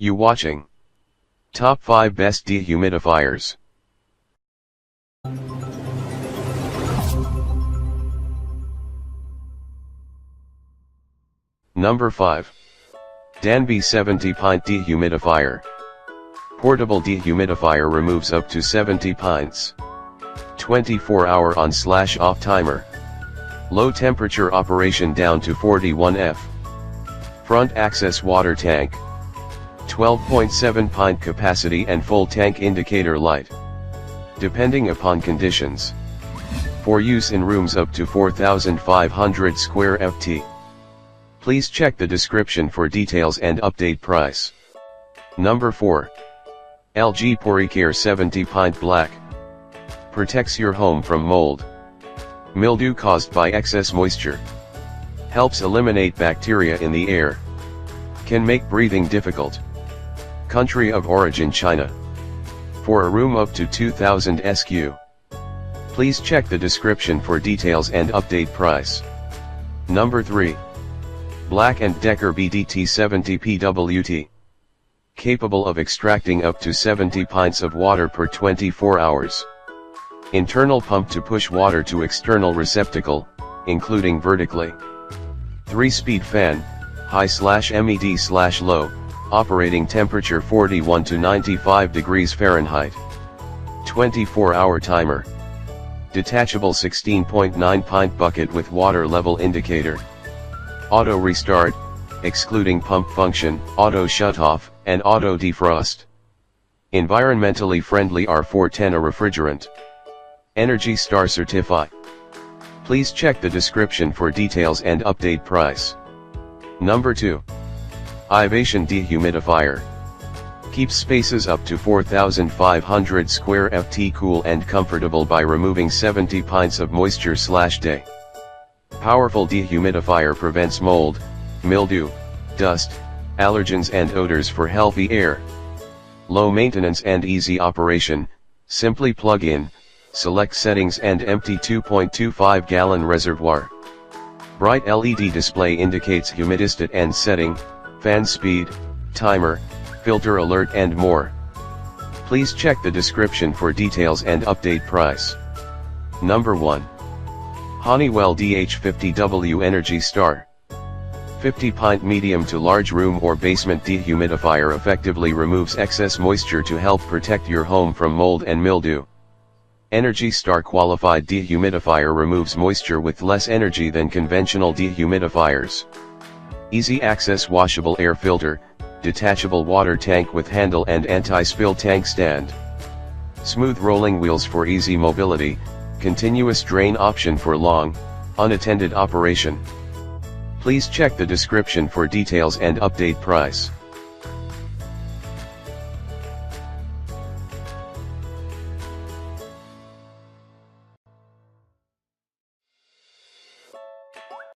You watching Top 5 Best Dehumidifiers. Number 5. Danby 70 Pint Dehumidifier. Portable dehumidifier removes up to 70 pints. 24-hour on/off timer. Low temperature operation down to 41 F. Front access water tank. 12.7 pint capacity and full tank indicator light. Depending upon conditions. For use in rooms up to 4,500 square ft. Please check the description for details and update price. Number 4. LG Poori Care 70 Pint Black. Protects your home from mold, mildew caused by excess moisture. Helps eliminate bacteria in the air. Can make breathing difficult. Country of origin China. For a room up to 2000 SQ. Please check the description for details and update price. Number 3. Black & Decker BDT 70 PWT. Capable of extracting up to 70 pints of water per 24 hours. Internal pump to push water to external receptacle, including vertically. 3-speed fan, high/med/low, operating temperature 41 to 95 degrees Fahrenheit. 24-hour timer. Detachable 16.9 pint bucket with water level indicator. Auto restart, excluding pump function, auto shutoff, and auto defrost. Environmentally friendly R410 refrigerant. Energy Star certified. Please check the description for details and update price. Number 2. Ivation Dehumidifier. Keeps spaces up to 4,500 square ft cool and comfortable by removing 70 pints of moisture/day. Powerful dehumidifier prevents mold, mildew, dust, allergens and odors for healthy air. Low maintenance and easy operation. Simply plug in, select settings and empty 2.25 gallon reservoir. Bright LED display indicates humidistat and setting, fan speed, timer, filter alert and more. Please check the description for details and update price. Number 1. Honeywell DH50W Energy Star. 50 pint medium to large room or basement dehumidifier effectively removes excess moisture to help protect your home from mold and mildew. Energy Star qualified dehumidifier removes moisture with less energy than conventional dehumidifiers. Easy access washable air filter, detachable water tank with handle and anti-spill tank stand. Smooth rolling wheels for easy mobility, continuous drain option for long, unattended operation. Please check the description for details and update price.